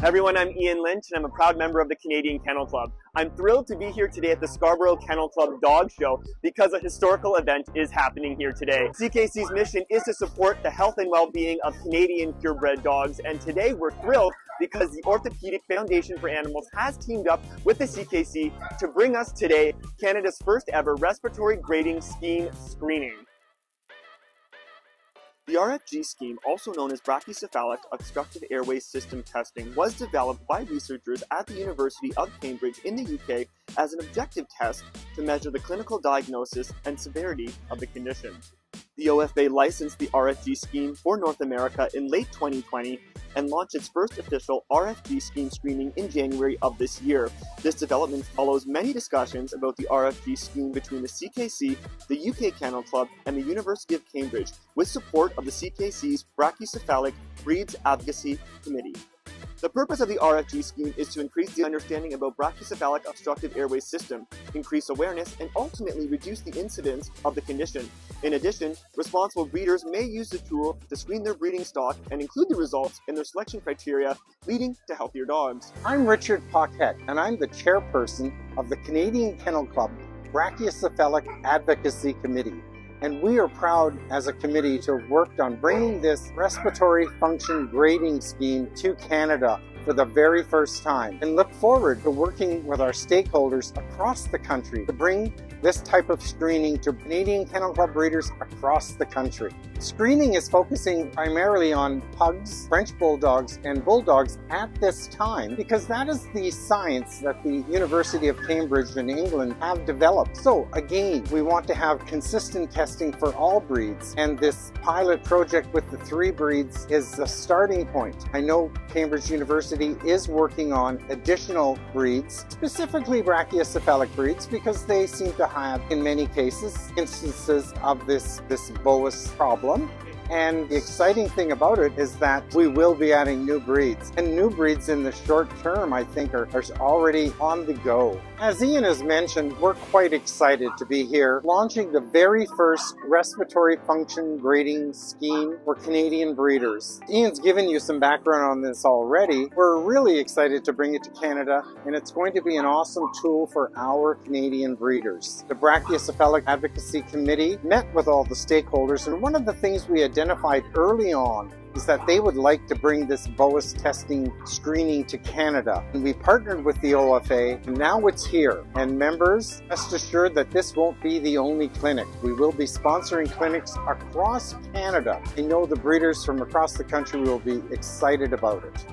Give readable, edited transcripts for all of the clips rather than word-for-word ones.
Everyone, I'm Ian Lynch and I'm a proud member of the Canadian Kennel Club. I'm thrilled to be here today at the Scarborough Kennel Club Dog Show because a historical event is happening here today. CKC's mission is to support the health and well-being of Canadian purebred dogs, and today we're thrilled because the Orthopedic Foundation for Animals has teamed up with the CKC to bring us today Canada's first ever respiratory grading scheme screening. The RFG scheme, also known as brachycephalic obstructive airway system testing, was developed by researchers at the University of Cambridge in the UK as an objective test to measure the clinical diagnosis and severity of the condition. The OFA licensed the RFG scheme for North America in late 2020 and launched its first official RFG scheme screening in January of this year. This development follows many discussions about the RFG scheme between the CKC, the UK Kennel Club, and the University of Cambridge, with support of the CKC's Brachycephalic Breeds Advocacy Committee. The purpose of the RFG scheme is to increase the understanding about brachycephalic obstructive airway system, increase awareness, and ultimately reduce the incidence of the condition. In addition, responsible breeders may use the tool to screen their breeding stock and include the results in their selection criteria, leading to healthier dogs. I'm Richard Paquette, and I'm the chairperson of the Canadian Kennel Club Brachycephalic Advocacy Committee. And we are proud as a committee to have worked on bringing this respiratory function grading scheme to Canada for the very first time, and look forward to working with our stakeholders across the country to bring this type of screening to Canadian Kennel Club breeders across the country. Screening is focusing primarily on pugs, French bulldogs, and bulldogs at this time because that is the science that the University of Cambridge in England have developed. So again, we want to have consistent testing for all breeds, and this pilot project with the 3 breeds is the starting point. I know Cambridge University is working on additional breeds, specifically brachycephalic breeds, because they seem to have, in many cases, instances of this boas problem. And the exciting thing about it is that we will be adding new breeds. And new breeds in the short term, I think, are already on the go. As Ian has mentioned, we're quite excited to be here launching the very first respiratory function grading scheme for Canadian breeders. Ian's given you some background on this already. We're really excited to bring it to Canada, and it's going to be an awesome tool for our Canadian breeders. The Brachycephalic Advocacy Committee met with all the stakeholders, and one of the things we identified early on is that they would like to bring this boas testing screening to Canada. And we partnered with the OFA, and now it's here. And members, rest assured that this won't be the only clinic. We will be sponsoring clinics across Canada. I know the breeders from across the country will be excited about it.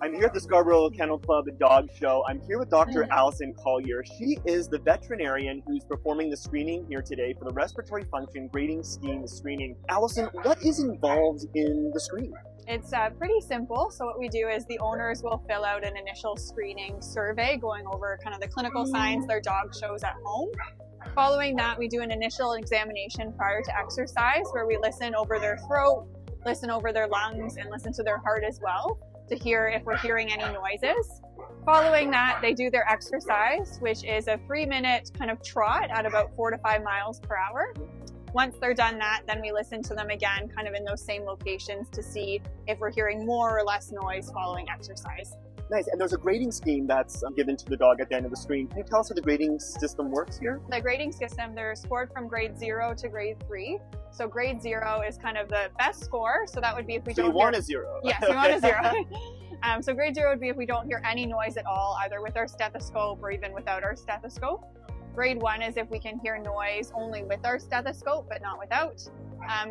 I'm here at the Scarborough Kennel Club Dog Show. I'm here with Dr. Allison Collier. She is the veterinarian who's performing the screening here today for the Respiratory Function Grading Scheme screening. Allison, what is involved in the screening? It's pretty simple. So what we do is the owners will fill out an initial screening survey going over kind of the clinical signs their dog shows at home. Following that, we do an initial examination prior to exercise where we listen over their throat, listen over their lungs, and listen to their heart as well, to hear if we're hearing any noises. Following that, they do their exercise, which is a 3-minute kind of trot at about 4 to 5 miles per hour. Once they're done that, then we listen to them again, kind of in those same locations to see if we're hearing more or less noise following exercise. Nice, and there's a grading scheme that's given to the dog at the end of the screen. Can you tell us how the grading system works here? The grading system, they're scored from grade 0 to grade 3. So grade 0 is kind of the best score. So that would be if we don't you want a 0. Yes, we want a 0. So grade 0 would be if we don't hear any noise at all, either with our stethoscope or even without our stethoscope. Grade 1 is if we can hear noise only with our stethoscope, but not without.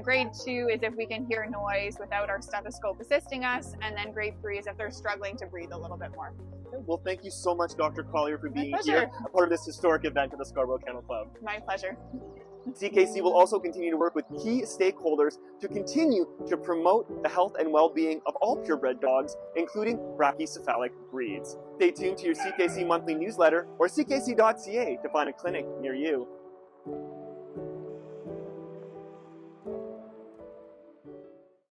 Grade 2 is if we can hear noise without our stethoscope assisting us. And then grade 3 is if they're struggling to breathe a little bit more. Well, thank you so much, Dr. Collier, for being here, a part of this historic event at the Scarborough Kennel Club. My pleasure. CKC will also continue to work with key stakeholders to continue to promote the health and well-being of all purebred dogs, including brachycephalic breeds. Stay tuned to your CKC monthly newsletter or ckc.ca to find a clinic near you.